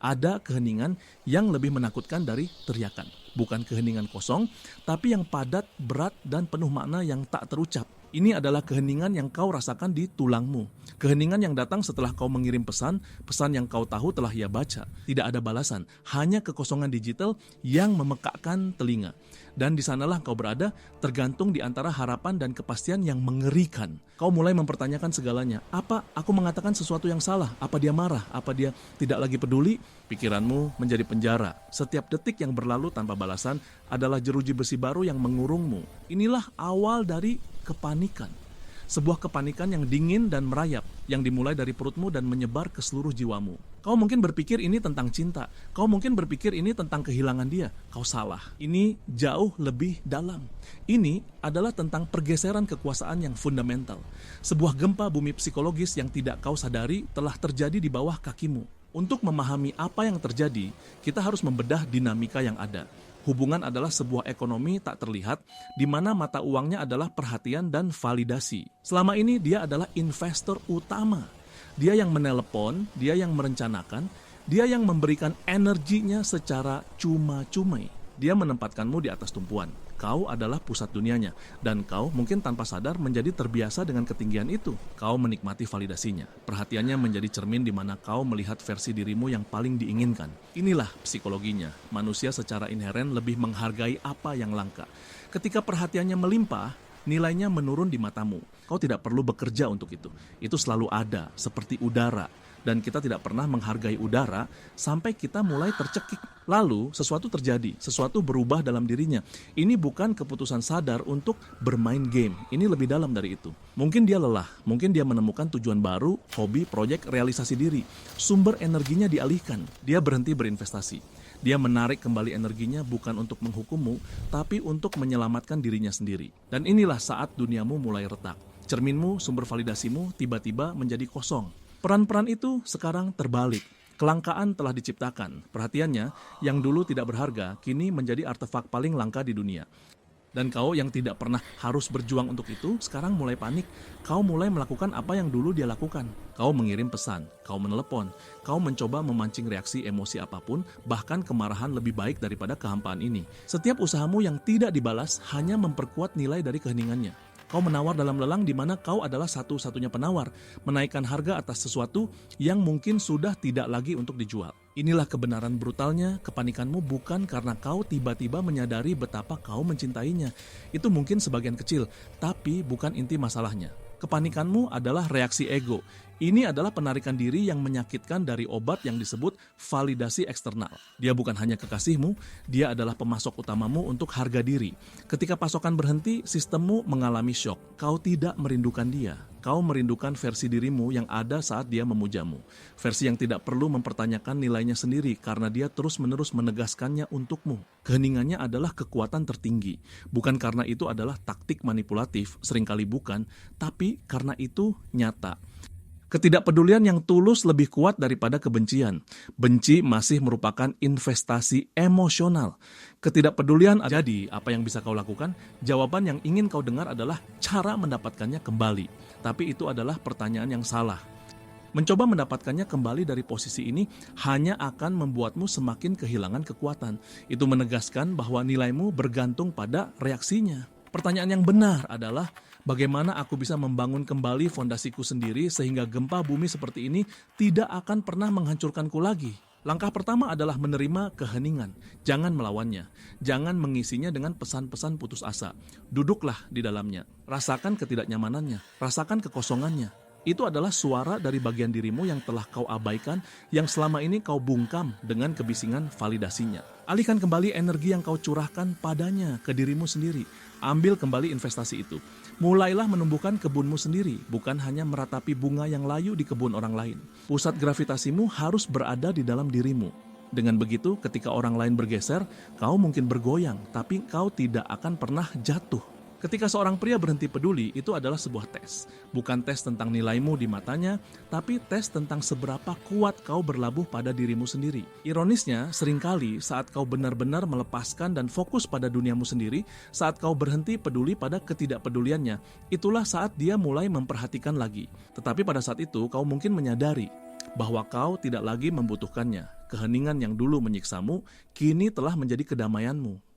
Ada keheningan yang lebih menakutkan dari teriakan. Bukan keheningan kosong, tapi yang padat, berat, dan penuh makna yang tak terucap. Ini adalah keheningan yang kau rasakan di tulangmu. Keheningan yang datang setelah kau mengirim pesan, pesan yang kau tahu telah ia baca. Tidak ada balasan, hanya kekosongan digital yang memekakkan telinga. Dan di sanalah kau berada, tergantung di antara harapan dan kepastian yang mengerikan. Kau mulai mempertanyakan segalanya. Apa aku mengatakan sesuatu yang salah? Apa dia marah? Apa dia tidak lagi peduli? Pikiranmu menjadi penjara. Setiap detik yang berlalu tanpa balasan adalah jeruji besi baru yang mengurungmu. Inilah awal dari kepanikan. Sebuah kepanikan yang dingin dan merayap, yang dimulai dari perutmu dan menyebar ke seluruh jiwamu. Kau mungkin berpikir ini tentang cinta. Kau mungkin berpikir ini tentang kehilangan dia. Kau salah. Ini jauh lebih dalam. Ini adalah tentang pergeseran kekuasaan yang fundamental. Sebuah gempa bumi psikologis yang tidak kau sadari telah terjadi di bawah kakimu. Untuk memahami apa yang terjadi, kita harus membedah dinamika yang ada. Hubungan adalah sebuah ekonomi tak terlihat, di mana mata uangnya adalah perhatian dan validasi. Selama ini dia adalah investor utama. Dia yang menelepon, dia yang merencanakan, dia yang memberikan energinya secara cuma-cuma. Dia menempatkanmu di atas tumpuan. Kau adalah pusat dunianya, dan kau mungkin tanpa sadar menjadi terbiasa dengan ketinggian itu. Kau menikmati validasinya. Perhatiannya menjadi cermin di mana kau melihat versi dirimu yang paling diinginkan. Inilah psikologinya. Manusia secara inheren lebih menghargai apa yang langka. Ketika perhatiannya melimpah, nilainya menurun di matamu. Kau tidak perlu bekerja untuk itu. Itu selalu ada, seperti udara. Dan kita tidak pernah menghargai udara sampai kita mulai tercekik. Lalu sesuatu terjadi, sesuatu berubah dalam dirinya. Ini bukan keputusan sadar untuk bermain game. Ini lebih dalam dari itu. Mungkin dia lelah, mungkin dia menemukan tujuan baru, hobi, proyek, realisasi diri. Sumber energinya dialihkan, dia berhenti berinvestasi. Dia menarik kembali energinya bukan untuk menghukummu, tapi untuk menyelamatkan dirinya sendiri. Dan inilah saat duniamu mulai retak. Cerminmu, sumber validasimu tiba-tiba menjadi kosong. Peran-peran itu sekarang terbalik. Kelangkaan telah diciptakan. Perhatiannya, yang dulu tidak berharga, kini menjadi artefak paling langka di dunia. Dan kau yang tidak pernah harus berjuang untuk itu, sekarang mulai panik. Kau mulai melakukan apa yang dulu dia lakukan. Kau mengirim pesan, kau menelepon, kau mencoba memancing reaksi emosi apapun, bahkan kemarahan lebih baik daripada kehampaan ini. Setiap usahamu yang tidak dibalas hanya memperkuat nilai dari keheningannya. Kau menawar dalam lelang di mana kau adalah satu-satunya penawar, menaikkan harga atas sesuatu yang mungkin sudah tidak lagi untuk dijual. Inilah kebenaran brutalnya, kepanikanmu bukan karena kau tiba-tiba menyadari betapa kau mencintainya. Itu mungkin sebagian kecil, tapi bukan inti masalahnya. Kepanikanmu adalah reaksi ego. Ini adalah penarikan diri yang menyakitkan dari obat yang disebut validasi eksternal. Dia bukan hanya kekasihmu, dia adalah pemasok utamamu untuk harga diri. Ketika pasokan berhenti, sistemmu mengalami syok. Kau tidak merindukan dia. Kau merindukan versi dirimu yang ada saat dia memujamu. Versi yang tidak perlu mempertanyakan nilainya sendiri karena dia terus-menerus menegaskannya untukmu. Keheningannya adalah kekuatan tertinggi. Bukan karena itu adalah taktik manipulatif, seringkali bukan, tapi karena itu nyata. Ketidakpedulian yang tulus lebih kuat daripada kebencian. Benci masih merupakan investasi emosional. Ketidakpedulian jadi apa yang bisa kau lakukan? Jawaban yang ingin kau dengar adalah cara mendapatkannya kembali. Tapi itu adalah pertanyaan yang salah. Mencoba mendapatkannya kembali dari posisi ini hanya akan membuatmu semakin kehilangan kekuatan. Itu menegaskan bahwa nilaimu bergantung pada reaksinya. Pertanyaan yang benar adalah, bagaimana aku bisa membangun kembali fondasiku sendiri sehingga gempa bumi seperti ini tidak akan pernah menghancurkanku lagi? Langkah pertama adalah menerima keheningan. Jangan melawannya. Jangan mengisinya dengan pesan-pesan putus asa. Duduklah di dalamnya. Rasakan ketidaknyamanannya. Rasakan kekosongannya. Itu adalah suara dari bagian dirimu yang telah kau abaikan, yang selama ini kau bungkam dengan kebisingan validasinya. Alihkan kembali energi yang kau curahkan padanya, ke dirimu sendiri. Ambil kembali investasi itu. Mulailah menumbuhkan kebunmu sendiri, bukan hanya meratapi bunga yang layu di kebun orang lain. Pusat gravitasimu harus berada di dalam dirimu. Dengan begitu, ketika orang lain bergeser, kau mungkin bergoyang, tapi kau tidak akan pernah jatuh. Ketika seorang pria berhenti peduli, itu adalah sebuah tes. Bukan tes tentang nilaimu di matanya, tapi tes tentang seberapa kuat kau berlabuh pada dirimu sendiri. Ironisnya, seringkali saat kau benar-benar melepaskan dan fokus pada duniamu sendiri, saat kau berhenti peduli pada ketidakpeduliannya, itulah saat dia mulai memperhatikan lagi. Tetapi pada saat itu, kau mungkin menyadari, bahwa kau tidak lagi membutuhkannya. Keheningan yang dulu menyiksamu, kini telah menjadi kedamaianmu.